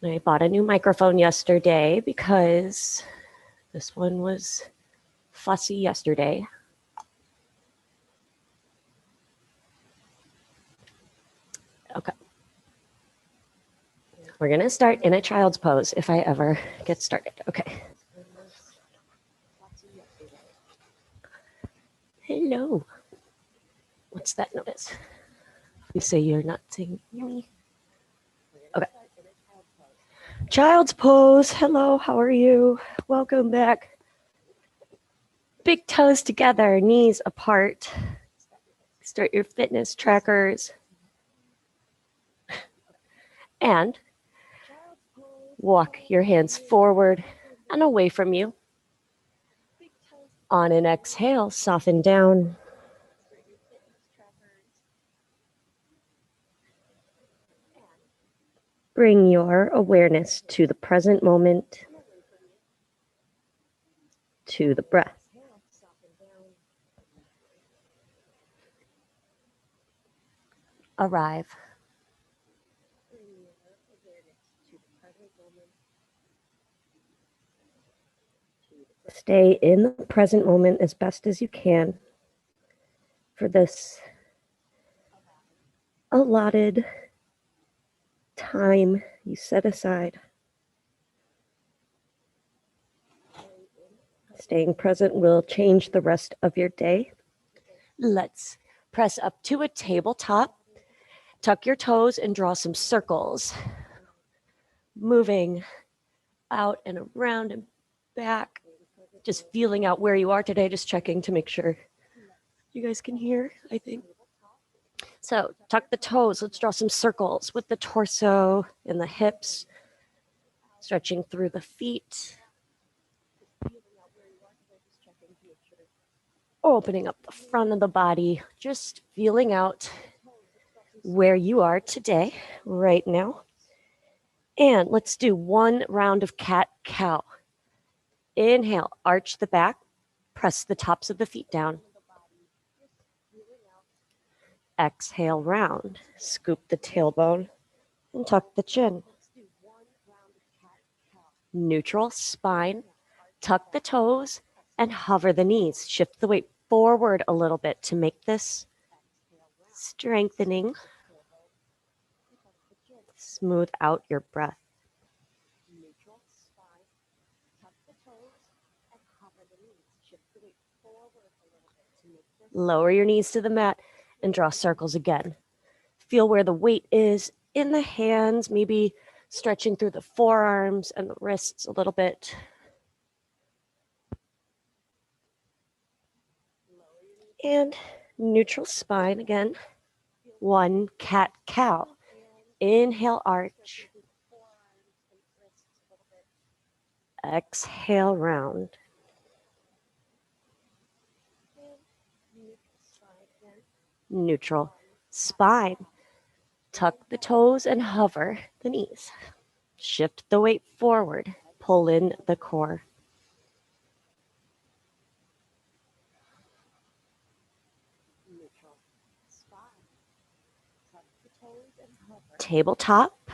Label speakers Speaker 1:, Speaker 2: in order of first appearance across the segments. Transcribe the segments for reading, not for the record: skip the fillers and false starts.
Speaker 1: I bought a new microphone yesterday because this one was fussy yesterday. Okay. We're going to start in a child's pose if I ever get started. Okay. Hello. What's that notice? You say you're not saying me. Okay. Child's pose. Hello, how are you? Welcome back. Big toes together, knees apart. Start your fitness trackers. And walk your hands forward and away from you. On an exhale, soften down. Bring your awareness to the present moment, to the breath. Arrive. Stay in the present moment as best as you can for this allotted time you set aside. Staying present will change the rest of your day. Let's press up to a tabletop. Tuck your toes and draw some circles. Moving out and around and back. Just feeling out where you are today, just checking to make sure you guys can hear, I think. So tuck the toes. Let's draw some circles with the torso and the hips. Stretching through the feet. Opening up the front of the body. Just feeling out where you are today, right now. And let's do one round of cat-cow. Inhale, arch the back. Press the tops of the feet down. Exhale, round. Scoop the tailbone and tuck the chin. Neutral spine. Tuck the toes and hover the knees. Shift the weight forward a little bit to make this strengthening. Smooth out your breath. Lower your knees to the mat and draw circles again. Feel where the weight is in the hands, maybe stretching through the forearms and the wrists a little bit. And neutral spine again. One cat-cow. Inhale, arch. Exhale, round. Neutral spine. Tuck the toes and hover the knees. Shift the weight forward. Pull in the core. Tabletop.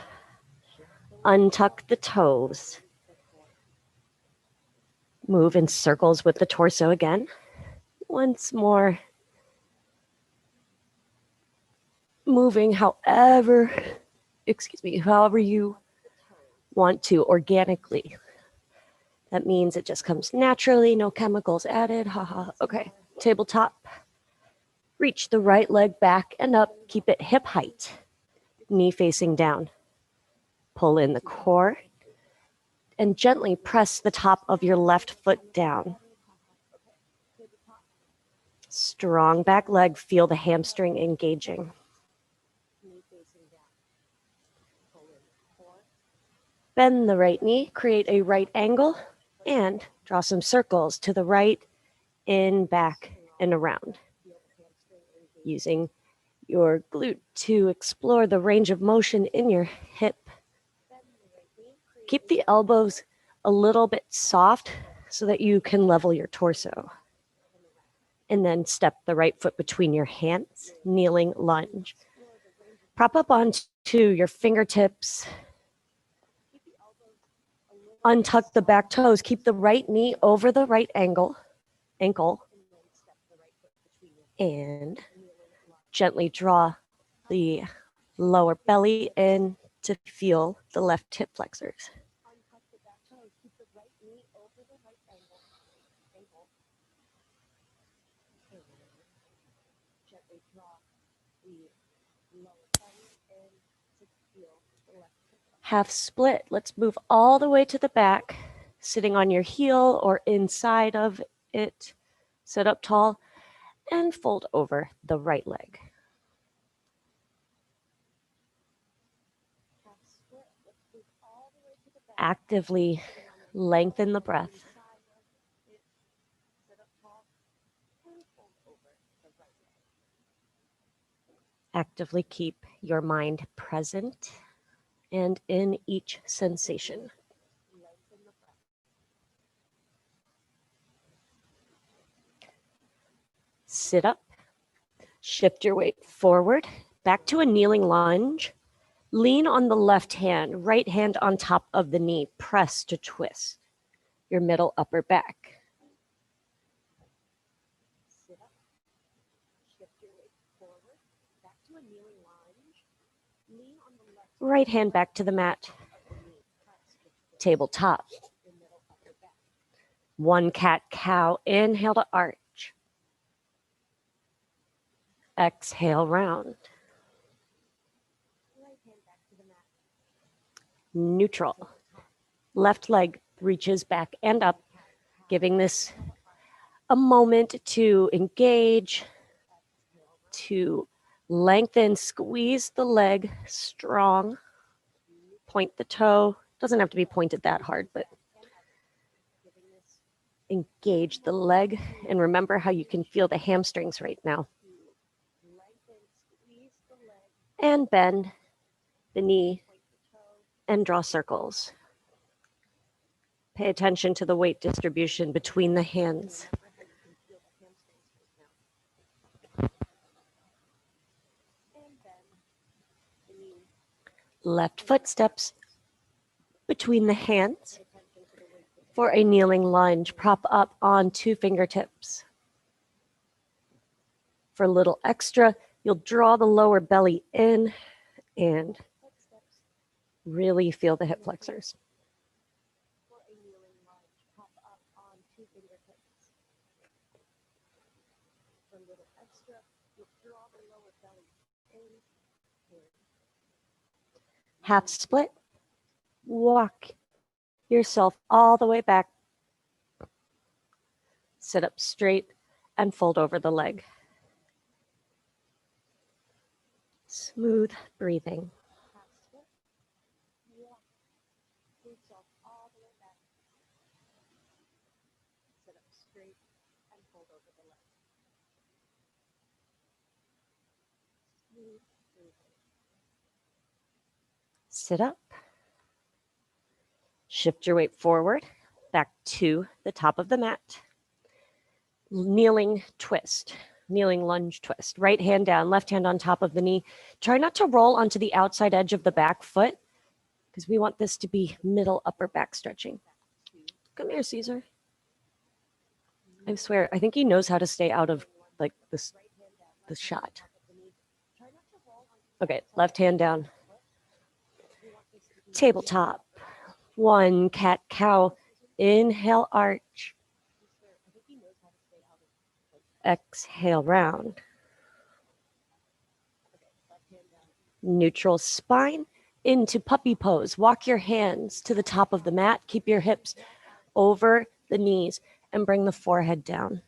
Speaker 1: Untuck the toes. Move in circles with the torso again. Once more. Moving however you want to organically. That means it just comes naturally, no chemicals added. Okay, tabletop. Reach the right leg back and up. Keep it hip height. Knee facing down. Pull in the core and gently press the top of your left foot down. Strong back leg. Feel the hamstring engaging. Bend the right knee, create a right angle, and draw some circles to the right, in, back, and around. Using your glute to explore the range of motion in your hip. Keep the elbows a little bit soft so that you can level your torso. And then step the right foot between your hands, kneeling lunge. Prop up onto your fingertips. Untuck the back toes. Keep the right knee over the right ankle. And gently draw the lower belly in to feel the left hip flexors. Half split. Let's move all the way to the back, sitting on your heel or inside of it. Sit up tall and fold over the right leg. Actively lengthen the breath. Actively keep your mind present and in each sensation. Sit up, shift your weight forward, back to a kneeling lunge. Lean on the left hand, right hand on top of the knee, press to twist your middle upper back. Sit up, shift your weight forward, back to a kneeling lunge. Lean on the left. Right hand back to the mat. Tabletop. One cat-cow, inhale to arch. Exhale, round. Neutral. Left leg reaches back and up, giving this a moment to engage, to lengthen, squeeze the leg strong, point the toe. Doesn't have to be pointed that hard, but engage the leg and remember how you can feel the hamstrings right now. And bend the knee and draw circles. Pay attention to the weight distribution between the hands. Left foot steps between the hands for a kneeling lunge. Prop up on 2 fingertips. For a little extra, you'll draw the lower belly in and really feel the hip flexors. Half split. Walk yourself all the way back. Sit up straight and fold over the leg. Smooth breathing. Sit up. Shift your weight forward, back to the top of the mat. Kneeling twist, kneeling lunge twist. Right hand down, left hand on top of the knee. Try not to roll onto the outside edge of the back foot because we want this to be middle upper back stretching. Come here, Caesar. I swear, I think he knows how to stay out of like this shot. Okay, left hand down. Tabletop. One cat-cow. Inhale, arch. Exhale, round. Neutral spine into puppy pose. Walk your hands to the top of the mat. Keep your hips over the knees and bring the forehead down.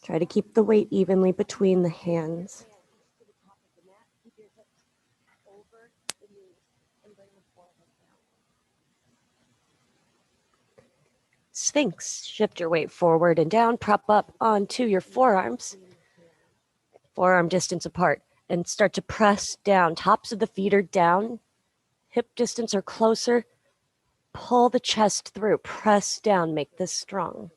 Speaker 1: Try to keep the weight evenly between the hands. Sphinx, shift your weight forward and down, prop up onto your forearms, forearm distance apart, and start to press down. Tops of the feet are down, hip distance or closer. Pull the chest through, press down, make this strong.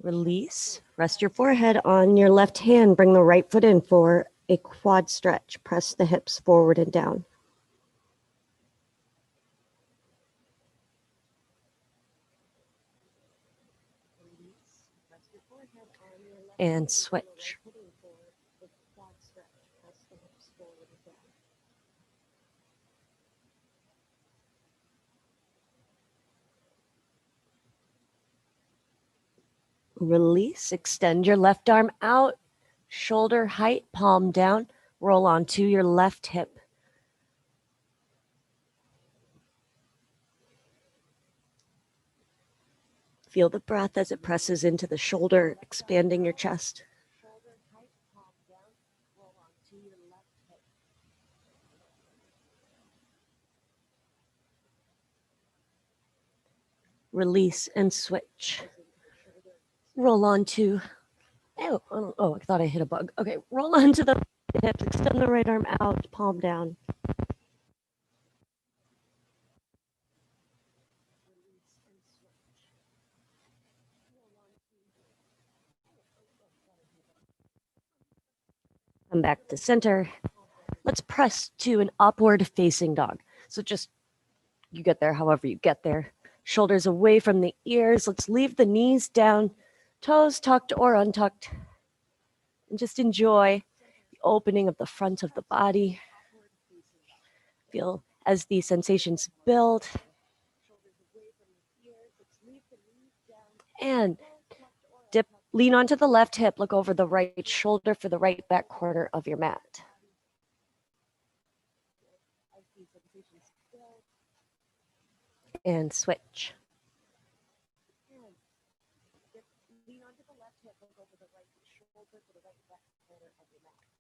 Speaker 1: Release. Rest your forehead on your left hand. Bring the right foot in for a quad stretch. Press the hips forward and down. And switch. Release. Extend your left arm out. Shoulder height, palm down. Roll onto your left hip. Feel the breath as it presses into the shoulder, expanding your chest. Release and switch. Roll onto, I thought I hit a bug. Okay, roll onto the hips, extend the right arm out, palm down. Come back to center. Let's press to an upward facing dog. So just, you get there however you get there. Shoulders away from the ears. Let's leave the knees down, toes tucked or untucked. And just enjoy the opening of the front of the body. Feel as these sensations build. And dip, lean onto the left hip, look over the right shoulder for the right back corner of your mat. And switch.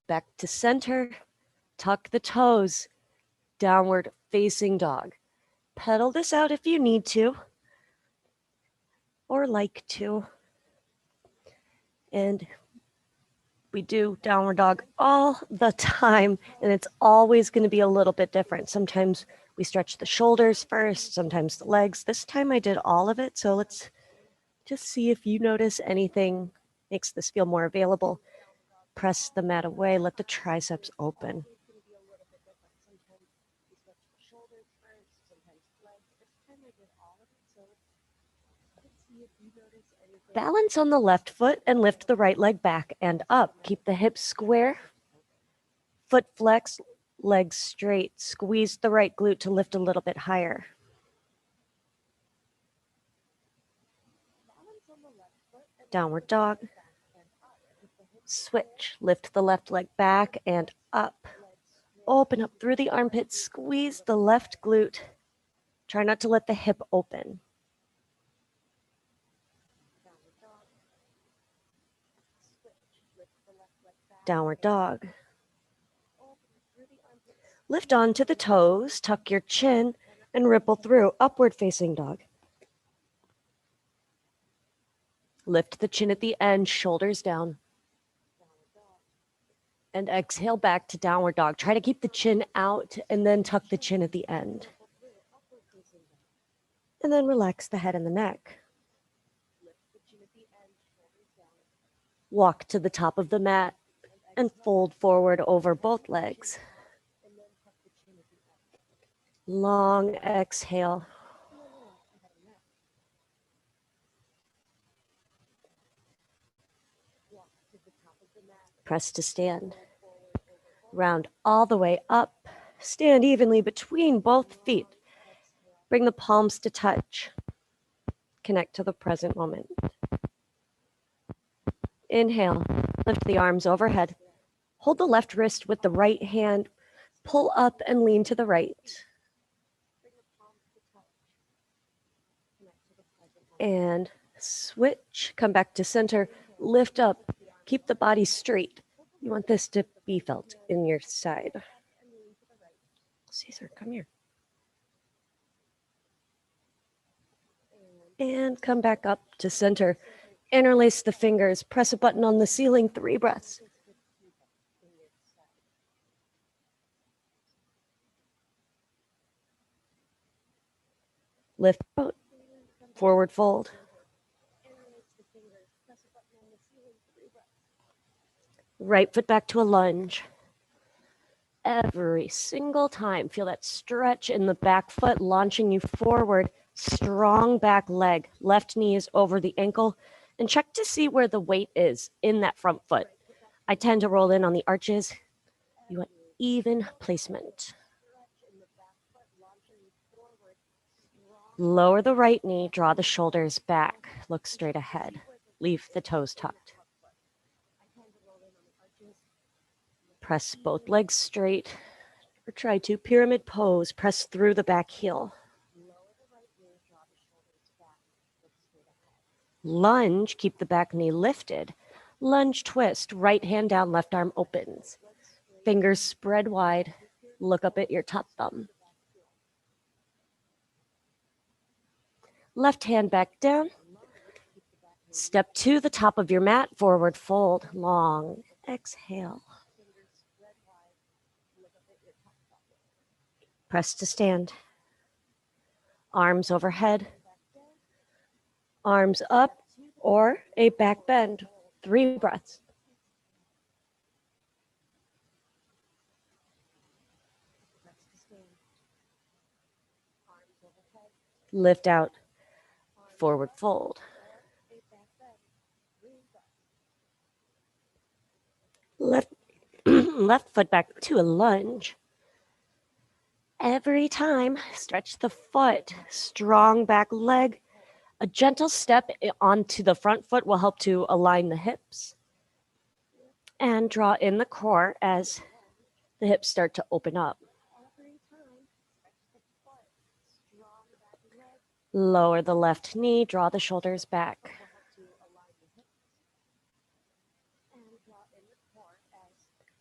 Speaker 1: Back to center, tuck the toes, downward facing dog. Pedal this out if you need to or like to. And we do downward dog all the time, and it's always going to be a little bit different. Sometimes we stretch the shoulders first, sometimes the legs. This time I did all of it, so let's just see if you notice anything makes this feel more available. Press the mat away, let the triceps open. Balance on the left foot and lift the right leg back and up. Keep the hips square. Foot flex, legs straight. Squeeze the right glute to lift a little bit higher. Downward dog. Switch. Lift the left leg back and up. Open up through the armpits. Squeeze the left glute. Try not to let the hip open. Downward dog. Lift onto the toes, tuck your chin, and ripple through upward facing dog. Lift the chin at the end, shoulders down. And exhale back to downward dog. Try to keep the chin out and then tuck the chin at the end. And then relax the head and the neck. Walk to the top of the mat and fold forward over both legs. Long exhale. Press to stand. Round all the way up. Stand evenly between both feet. Bring the palms to touch. Connect to the present moment. Inhale, lift the arms overhead. Hold the left wrist with the right hand. Pull up and lean to the right. And switch, come back to center, lift up, keep the body straight. You want this to be felt in your side. Caesar, come here. And come back up to center. Interlace the fingers, press a button on the ceiling, 3 breaths. Lift out, forward fold. Right foot back to a lunge. Every single time, feel that stretch in the back foot launching you forward. Strong back leg. Left knee is over the ankle. And check to see where the weight is in that front foot. I tend to roll in on the arches. You want even placement. Lower the right knee, draw the shoulders back, look straight ahead. Leave the toes tucked. Press both legs straight, or try to pyramid pose. Press through the back heel. Lunge, keep the back knee lifted. Lunge twist, right hand down, left arm opens. Fingers spread wide, look up at your top thumb. Left hand back down. Step to the top of your mat, forward fold, long. Exhale. Press to stand. Arms overhead. Arms up or a back bend. 3 breaths. Lift out, forward fold. Left foot back to a lunge. Every time, stretch the foot, strong back leg. A gentle step onto the front foot will help to align the hips. And draw in the core as the hips start to open up. Lower the left knee, draw the shoulders back.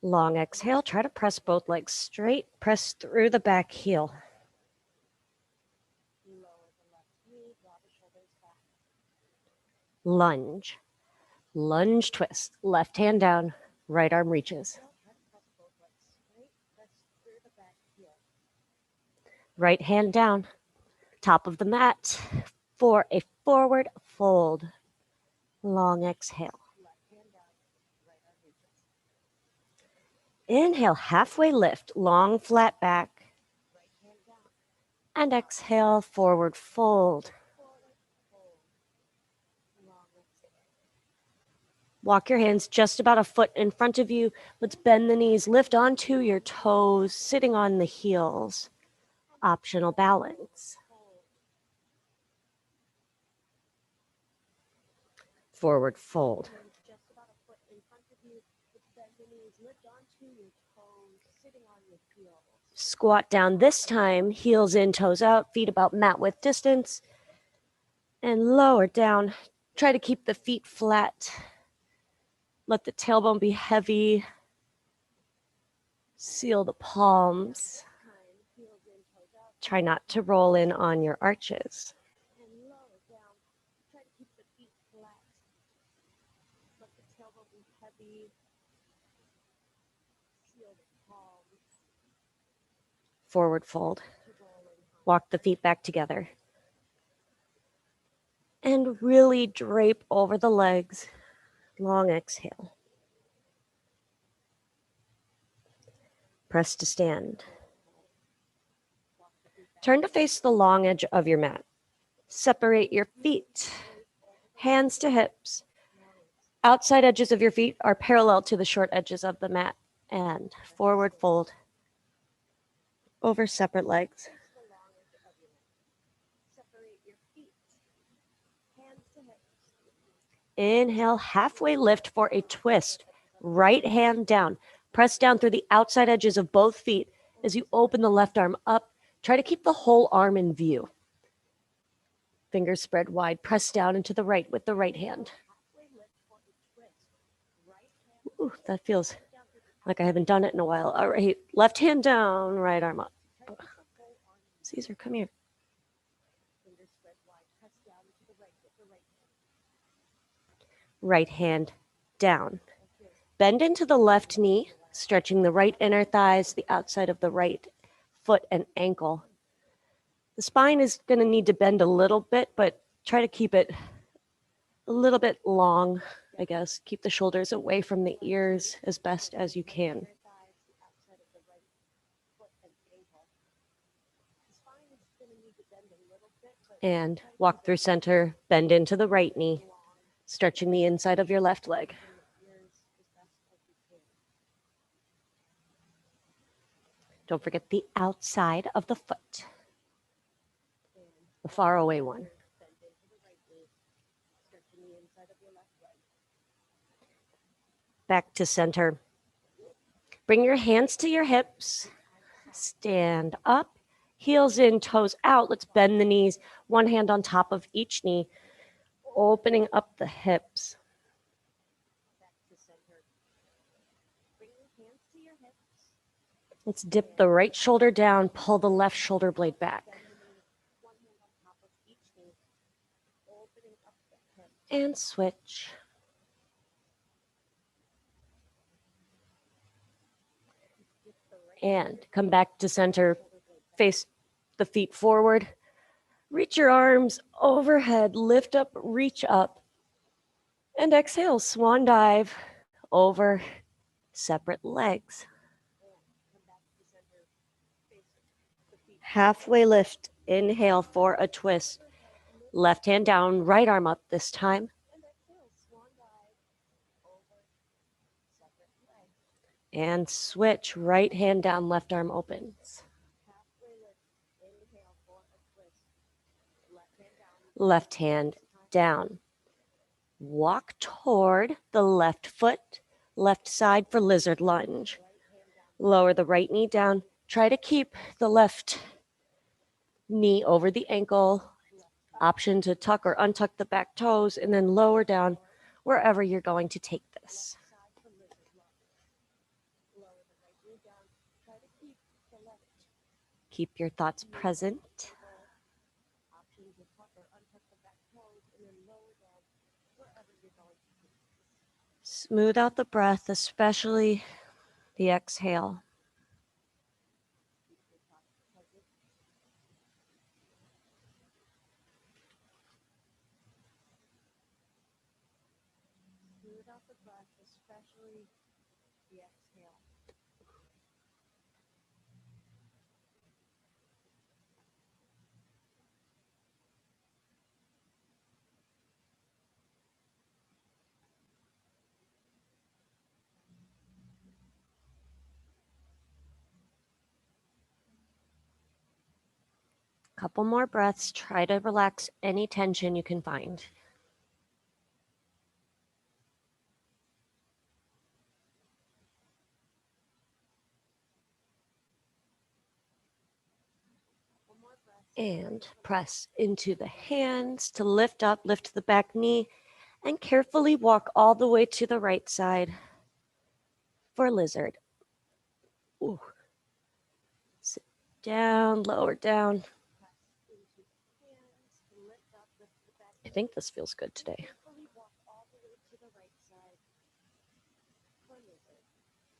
Speaker 1: Long exhale, try to press both legs straight, press through the back heel. Lunge, lunge twist, left hand down, right arm reaches. Right hand down, top of the mat for a forward fold. Long exhale. Inhale, halfway lift, long flat back. And exhale, forward fold. Walk your hands just about a foot in front of you. Let's bend the knees, lift onto your toes, sitting on the heels. Optional balance. Forward fold. Squat down this time, heels in, toes out, feet about mat width distance. And lower down. Try to keep the feet flat. Let the tailbone be heavy. Seal the palms. Try not to roll in on your arches. Forward fold. Walk the feet back together. And really drape over the legs. Long exhale. Press to stand. Turn to face the long edge of your mat. Separate your feet. Hands to hips. Outside edges of your feet are parallel to the short edges of the mat. And forward fold over separate legs. Inhale, halfway lift for a twist. Right hand down. Press down through the outside edges of both feet as you open the left arm up. Try to keep the whole arm in view. Fingers spread wide. Press down into the right with the right hand. Ooh, that feels like I haven't done it in a while. All right, left hand down, right arm up. Caesar, come here. Right hand down. Bend into the left knee, stretching the right inner thighs, the outside of the right foot and ankle. The spine is going to need to bend a little bit, but try to keep it a little bit long, I guess. Keep the shoulders away from the ears as best as you can. And walk through center, bend into the right knee, stretching the inside of your left leg. Don't forget the outside of the foot, the far away one. Back to center. Bring your hands to your hips. Stand up, heels in, toes out. Let's bend the knees, one hand on top of each knee, opening up the hips. Let's dip the right shoulder down, pull the left shoulder blade back. And switch. And come back to center, face the feet forward. Reach your arms overhead, lift up, reach up. And exhale, swan dive over separate legs. Halfway lift, inhale for a twist. Left hand down, right arm up this time. And switch, right hand down, left arm opens. Left hand down. Walk toward the left foot, left side for lizard lunge. Lower the right knee down. Try to keep the left knee over the ankle. Option to tuck or untuck the back toes and then lower down wherever you're going to take this. Keep your thoughts present. Smooth out the breath, especially the exhale. Smooth out the breath, especially the exhale. Couple more breaths. Try to relax any tension you can find. And press into the hands to lift up, lift the back knee, and carefully walk all the way to the right side for lizard. Ooh. Sit down, lower down. I think this feels good today.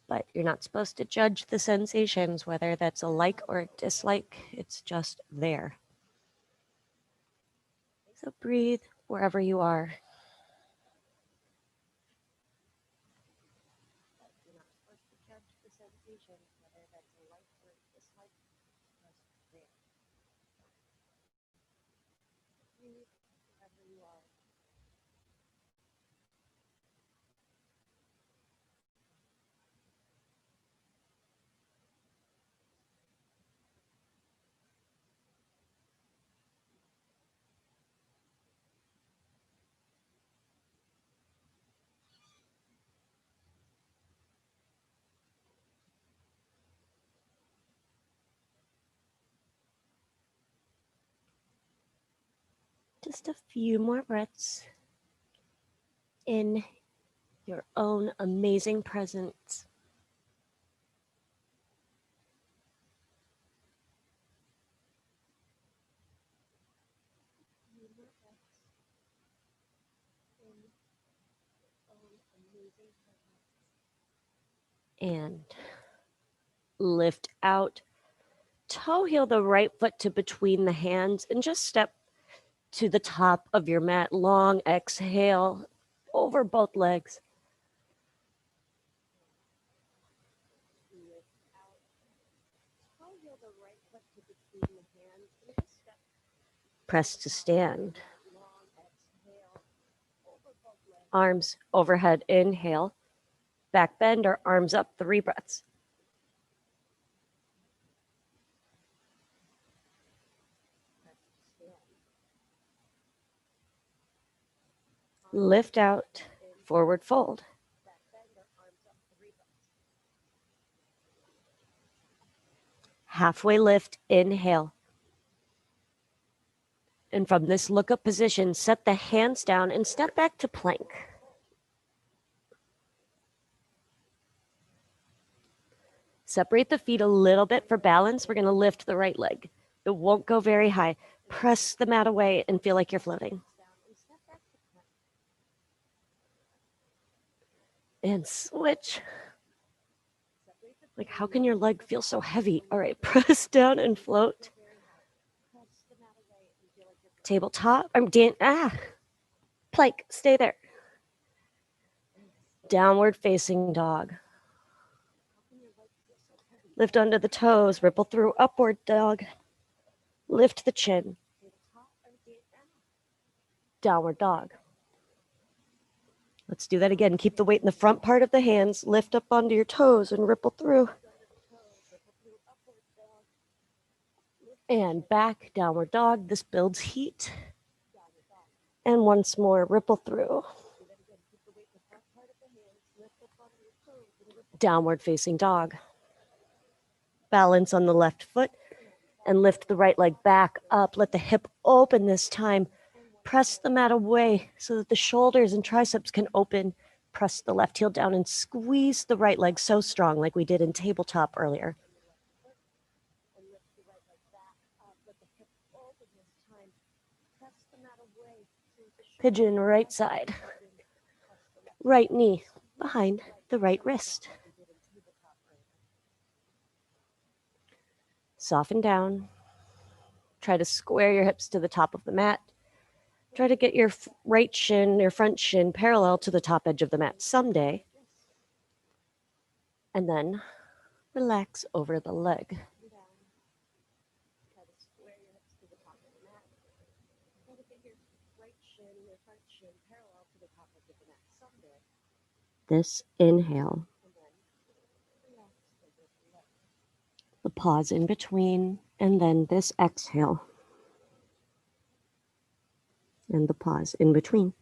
Speaker 1: But you're not supposed to judge the sensations, whether that's a like or a dislike. It's just there. So breathe wherever you are. You're not supposed to judge the sensations, whether that's a like or a dislike. Just there. Breathe wherever you are. Just a few more breaths in your own amazing presence. And lift out toe heel the right foot to between the hands and just step to the top of your mat. Long exhale over both legs. Press to stand. Arms overhead, inhale. Back bend or arms up, 3 breaths. Lift out, forward fold. Halfway lift, inhale. And from this look up position, set the hands down and step back to plank. Separate the feet a little bit for balance. We're going to lift the right leg. It won't go very high. Press the mat away and feel like you're floating. And switch. Like, how can your leg feel so heavy? All right, press down and float. Tabletop. Plank, stay there. Downward facing dog. Lift under the toes, ripple through upward dog. Lift the chin. Downward dog. Let's do that again. Keep the weight in the front part of the hands. Lift up onto your toes and ripple through. And back, downward dog. This builds heat. And once more, ripple through. Downward facing dog. Balance on the left foot and lift the right leg back up. Let the hip open this time. Press the mat away so that the shoulders and triceps can open. Press the left heel down and squeeze the right leg so strong like we did in tabletop earlier. Pigeon right side. Right knee behind the right wrist. Soften down. Try to square your hips to the top of the mat. Try to get your right shin, your front shin parallel to the top edge of the mat someday. And then relax over the leg. This inhale. The pause in between, and then this exhale. And the pause in between.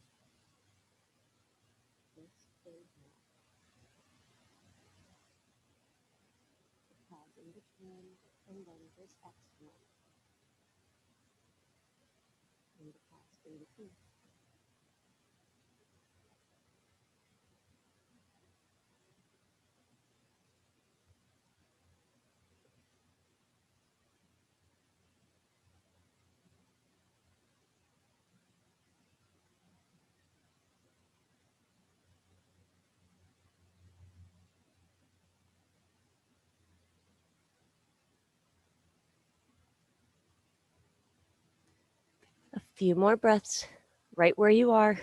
Speaker 1: A few more breaths right where you are.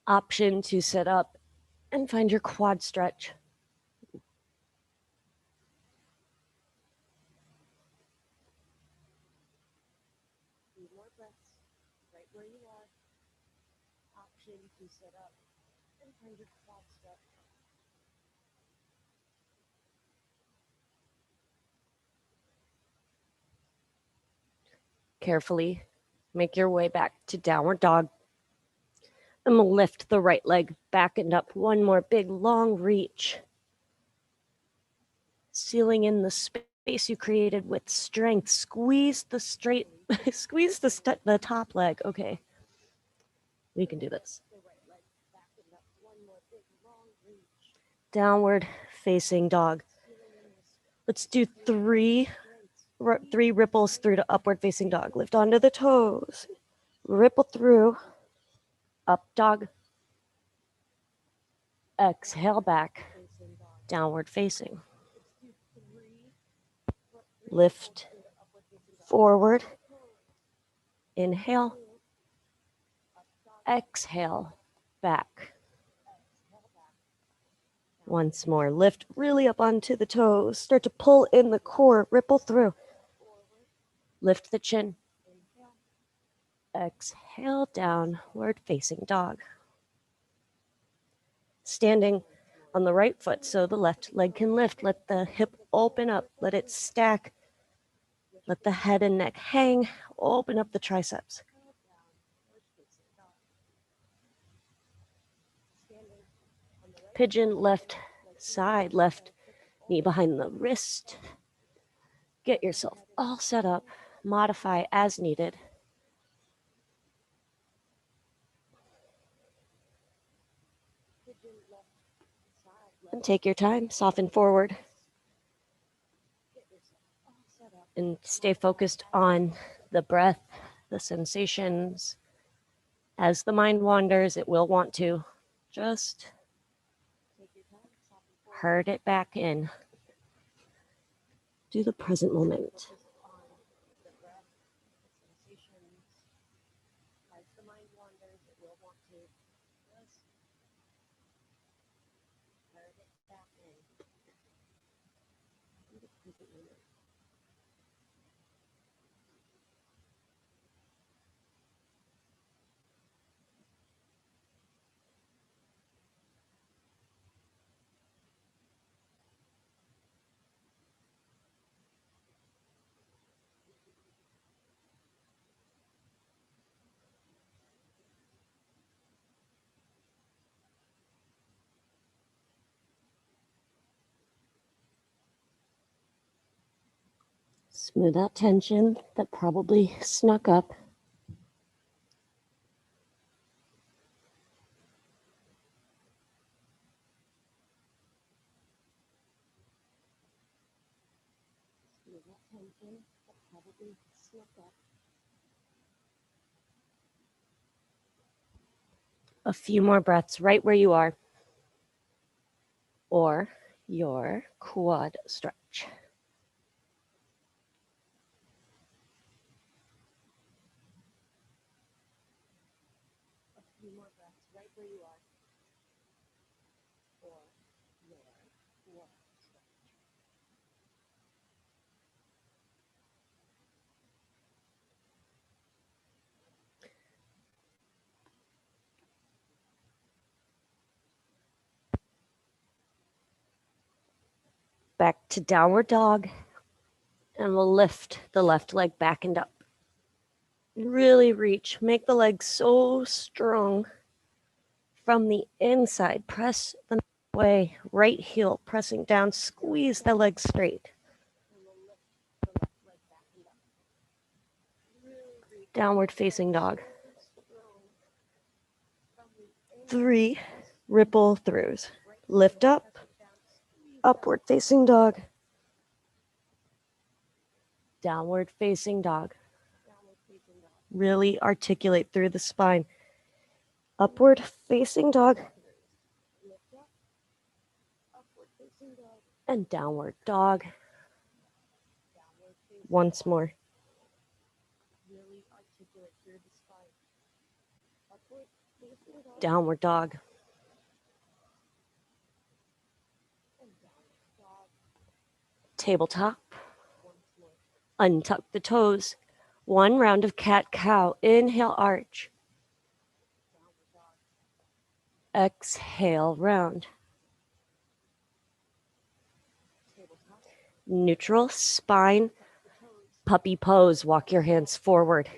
Speaker 1: Option to sit up and find your quad stretch. Carefully make your way back to downward dog. And we'll lift the right leg back and up. One more big long reach. Sealing in the space you created with strength. Squeeze the top leg. Okay. We can do this. Downward facing dog. Let's do three ripples through to upward facing dog. Lift onto the toes. Ripple through. Up dog. Exhale back. Downward facing. Lift forward. Inhale. Exhale, back. Once more, lift really up onto the toes. Start to pull in the core, ripple through. Lift the chin. Exhale, downward facing dog. Standing on the right foot so the left leg can lift. Let the hip open up. Let it stack. Let the head and neck hang. Open up the triceps. Pigeon, left side, left knee behind the wrist. Get yourself all set up. Modify as needed. And take your time, soften forward. And stay focused on the breath, the sensations. As the mind wanders, it will want to. Just herd it back in to the present moment. Smooth out tension that probably snuck up. A few more breaths right where you are, or your quad stretch. Back to downward dog, and we'll lift the left leg back and up. Really reach, make the leg so strong from the inside. Press the way, right heel pressing down, squeeze the leg straight. Downward facing dog. 3 ripple throughs. Lift up, upward facing dog. Downward facing dog. Really articulate through the spine. Upward facing dog. And downward dog. Once more. Downward dog. Tabletop. Untuck the toes. 1 round of cat-cow. Inhale, arch. Exhale, round. Neutral spine. Puppy pose. Walk your hands forward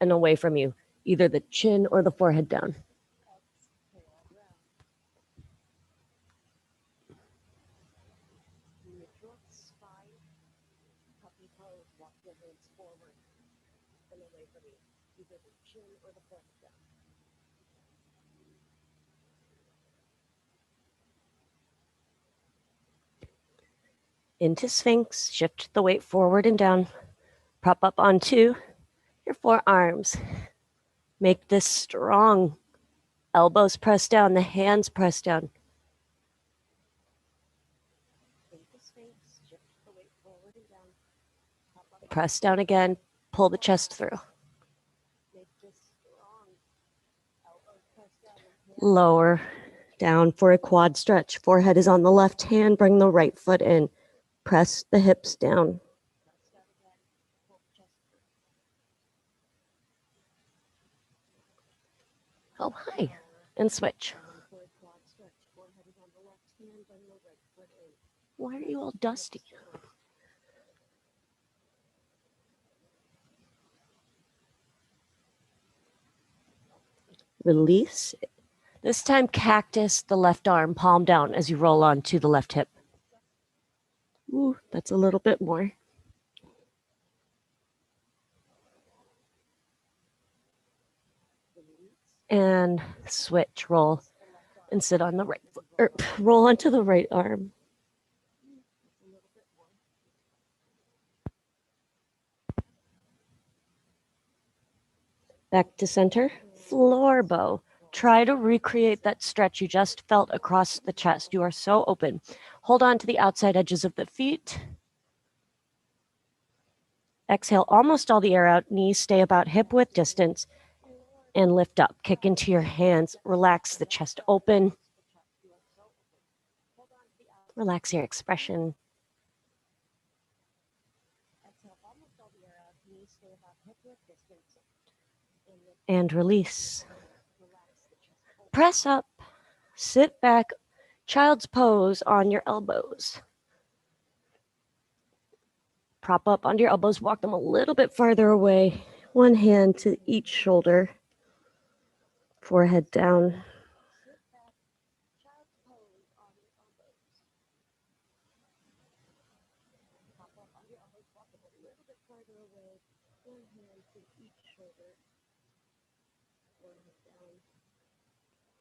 Speaker 1: and away from you. Either the chin or the forehead down. Into Sphinx, shift the weight forward and down. Prop up onto your forearms. Make this strong. Elbows press down, the hands press down. Into Sphinx, shift the weight forward and down. Press down again, pull the chest through. Lower down for a quad stretch. Forehead is on the left hand, bring the right foot in. Press the hips down. Oh, hi. And switch. Why are you all dusty? Release. This time, cactus the left arm, palm down as you roll onto the left hip. Ooh, that's a little bit more. And switch, roll, and sit on the right foot, or roll onto the right arm. Back to center, floor bow. Try to recreate that stretch you just felt across the chest. You are so open. Hold on to the outside edges of the feet. Exhale almost all the air out. Knees stay about hip width distance. And lift up. Kick into your hands. Relax the chest open. Relax your expression. And release. Press up. Sit back. Child's pose on your elbows. Prop up onto your elbows. Walk them a little bit farther away. One hand to each shoulder. Forehead down.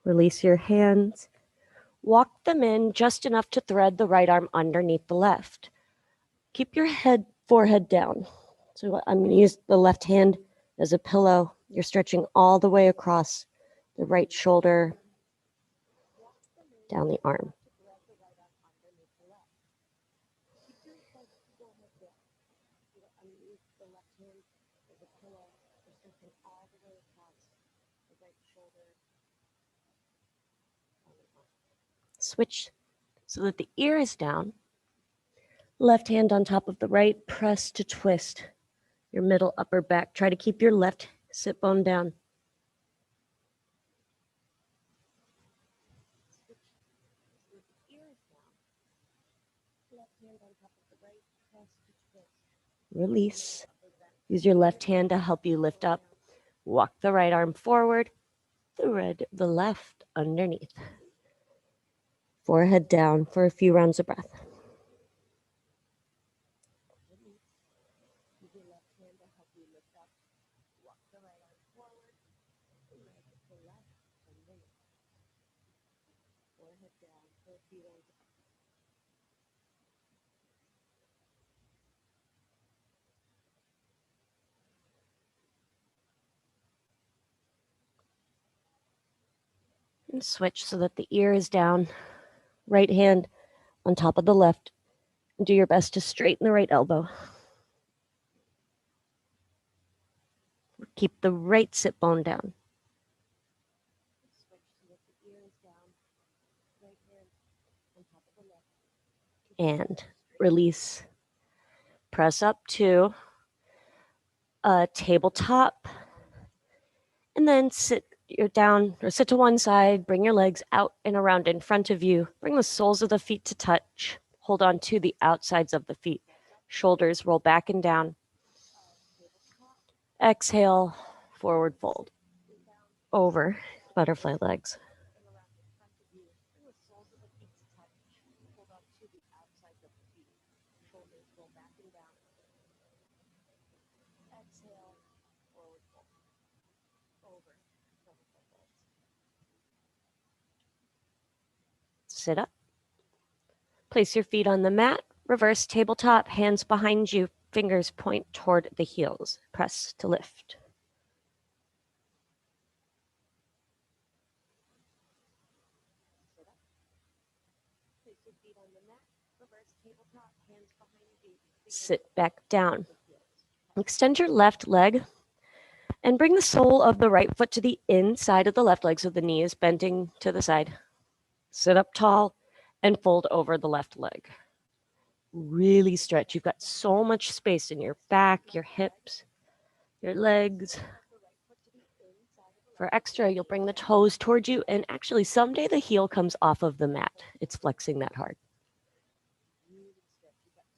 Speaker 1: Release your hands. Walk them in just enough to thread the right arm underneath the left. Keep your forehead down. So I'm going to use the left hand as a pillow. You're stretching all the way across the right shoulder, down the arm. Switch so that the ear is down. Left hand on top of the right, press to twist your middle upper back. Try to keep your left sit bone down. Release. Use your left hand to help you lift up. Walk the right arm forward, thread the left underneath. Forehead down for a few rounds of breath. And switch so that the ear is down. Right hand on top of the left. And do your best to straighten the right elbow. Keep the right sit bone down. And release. Press up to a tabletop. And then sit down or sit to one side. Bring your legs out and around in front of you. Bring the soles of the feet to touch. Hold on to the outsides of the feet. Shoulders roll back and down. Exhale, forward fold. Over, butterfly legs. Sit up. Place your feet on the mat. Reverse tabletop, hands behind you. Fingers point toward the heels. Press to lift. Sit back down. Extend your left leg and bring the sole of the right foot to the inside of the left leg so the knee is bending to the side. Sit up tall and fold over the left leg. Really stretch. You've got so much space in your back, your hips, your legs. For extra, you'll bring the toes towards you, and actually someday the heel comes off of the mat. It's flexing that hard.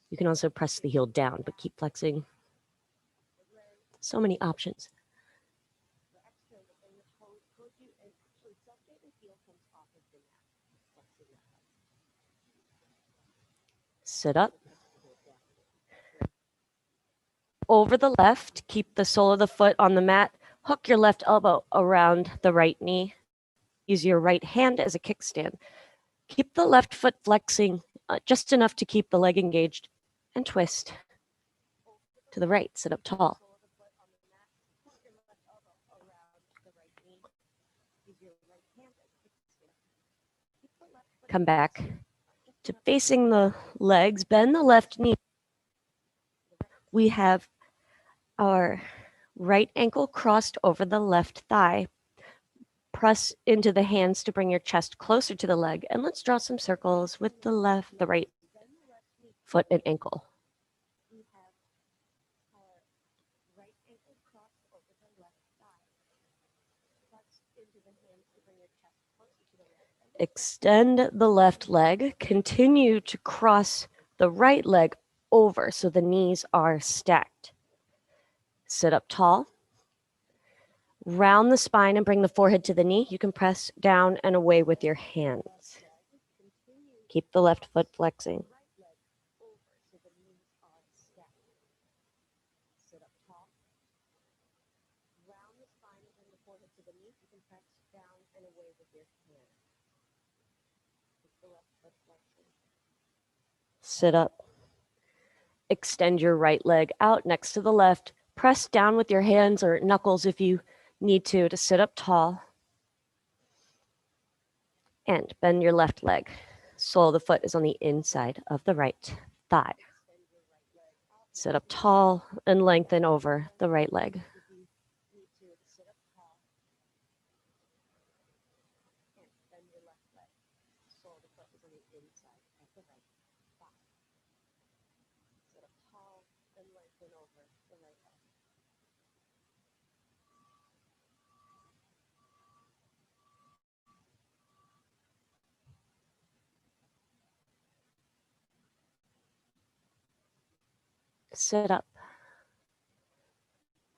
Speaker 1: You can also press the heel down, but keep flexing. So many options. Sit up. Over the left, keep the sole of the foot on the mat. Hook your left elbow around the right knee. Use your right hand as a kickstand. Keep the left foot flexing just enough to keep the leg engaged, and twist to the right. Sit up tall. Come back to facing the legs. Bend the left knee. We have our right ankle crossed over the left thigh. Press into the hands to bring your chest closer to the leg, and let's draw some circles with the right foot and ankle. Extend the left leg. Continue to cross the right leg over so the knees are stacked. Sit up tall. Round the spine and bring the forehead to the knee. You can press down and away with your hands. Keep the left foot flexing. Sit up. Extend your right leg out next to the left. Press down with your hands or knuckles if you need to sit up tall. And bend your left leg. Sole of the foot is on the inside of the right thigh. Sit up tall and lengthen over the right leg. Sit up.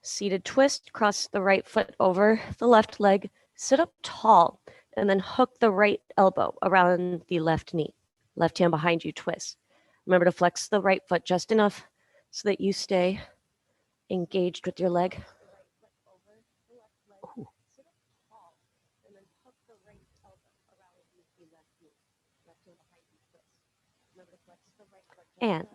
Speaker 1: Seated twist, cross the right foot over the left leg, sit up tall, and then hook the right elbow around the left knee. Left hand behind you, twist. Remember to flex the right foot just enough so that you stay engaged with your leg. Ooh. And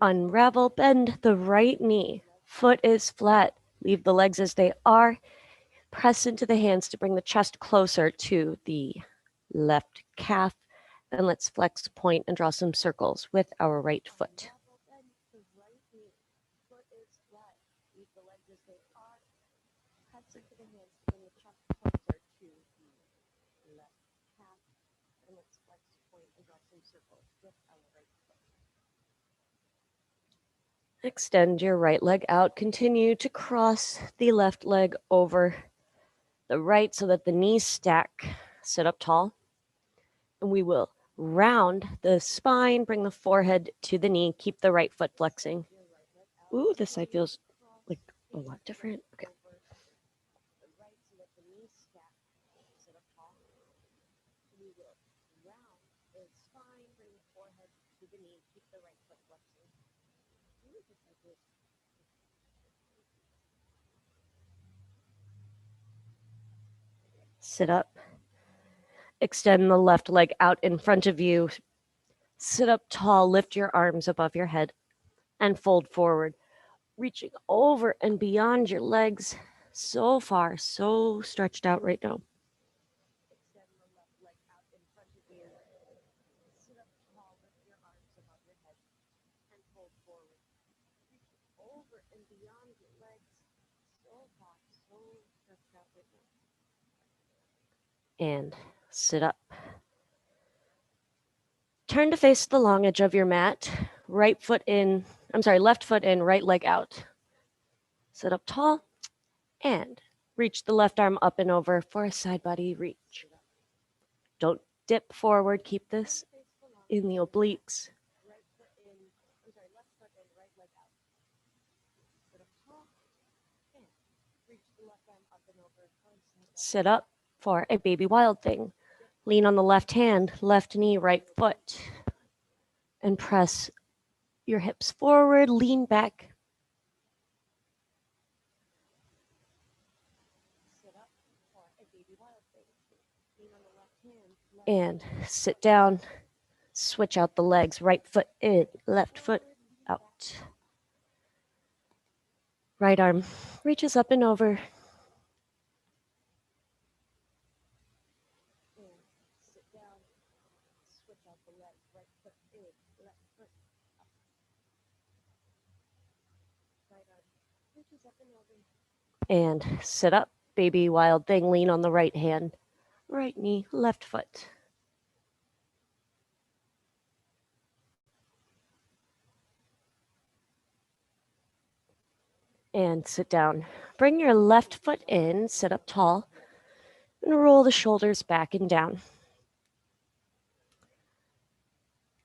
Speaker 1: unravel, bend the right knee. Foot is flat. Leave the legs as they are. Press into the hands to bring the chest closer to the left calf. And let's flex, point, and draw some circles with our right foot. Extend your right leg out. Continue to cross the left leg over the right so that the knees stack. Sit up tall. And we will round the spine, bring the forehead to the knee, keep the right foot flexing. Ooh, this side feels like a lot different. Okay. Sit up. Extend the left leg out in front of you. Sit up tall, lift your arms above your head, and fold forward, reaching over and beyond your legs. So far, so stretched out right now. And sit up. Turn to face the long edge of your mat. Left foot in, right leg out. Sit up tall and reach the left arm up and over for a side body reach. Don't dip forward. Keep this in the obliques. Sit up for a baby wild thing. Lean on the left hand, left knee, right foot, and press your hips forward, lean back. And sit down, switch out the legs, right foot in, left foot out. Right arm reaches up and over. And sit up, baby wild thing, lean on the right hand, right knee, left foot. And sit down. Bring your left foot in, sit up tall, and roll the shoulders back and down.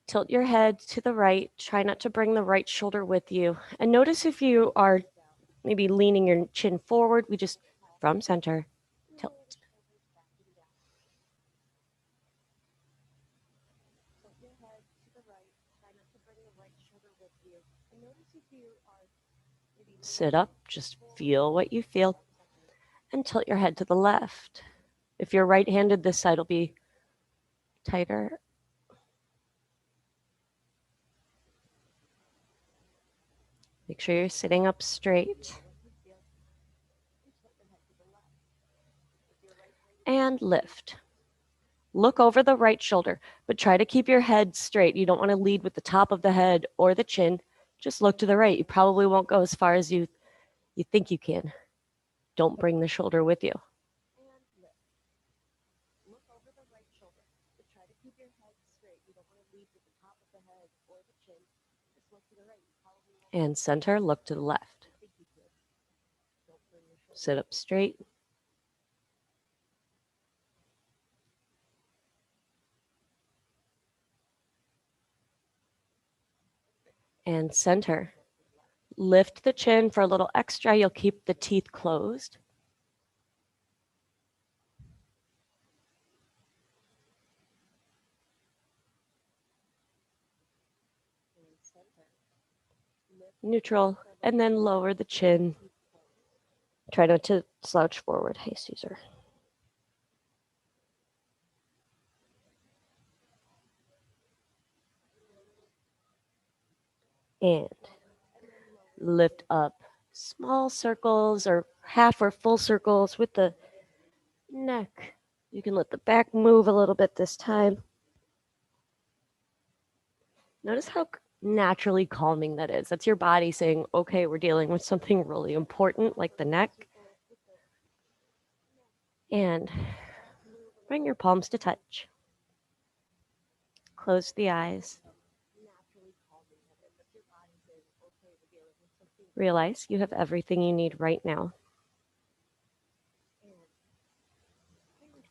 Speaker 1: Tilt your head to the right. Try not to bring the right shoulder with you. And notice if you are maybe leaning your chin forward, we just, from center, tilt. Sit up, just feel what you feel, and tilt your head to the left. If you're right-handed, this side will be tighter. Make sure you're sitting up straight. And lift. Look over the right shoulder, but try to keep your head straight. You don't want to lead with the top of the head or the chin. Just look to the right. You probably won't go as far as you think you can. Don't bring the shoulder with you. And center, look to the left. Sit up straight. And center. Lift the chin for a little extra. You'll keep the teeth closed. Neutral, and then lower the chin. Try not to slouch forward. Hey, Caesar. And lift up. Small circles or half or full circles with the neck. You can let the back move a little bit this time. Notice how naturally calming that is. That's your body saying, okay, we're dealing with something really important like the neck. And bring your palms to touch. Close the eyes. Realize you have everything you need right now.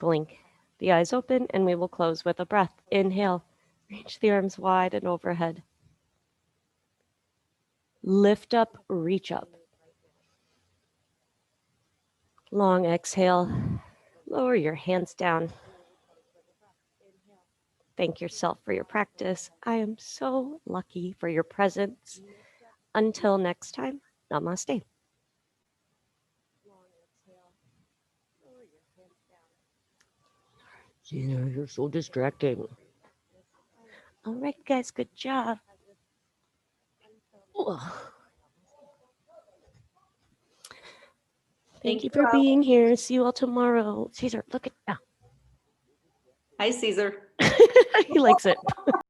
Speaker 1: Blink. The eyes open, and we will close with a breath. Inhale. Reach the arms wide and overhead. Lift up, reach up. Long exhale. Lower your hands down. Thank yourself for your practice. I am so lucky for your presence. Until next time, namaste. Yeah, you're so distracting. All right, guys, good job. Thank you for being here. See you all tomorrow. Caesar, look at.
Speaker 2: Hi, Caesar.
Speaker 1: He likes it.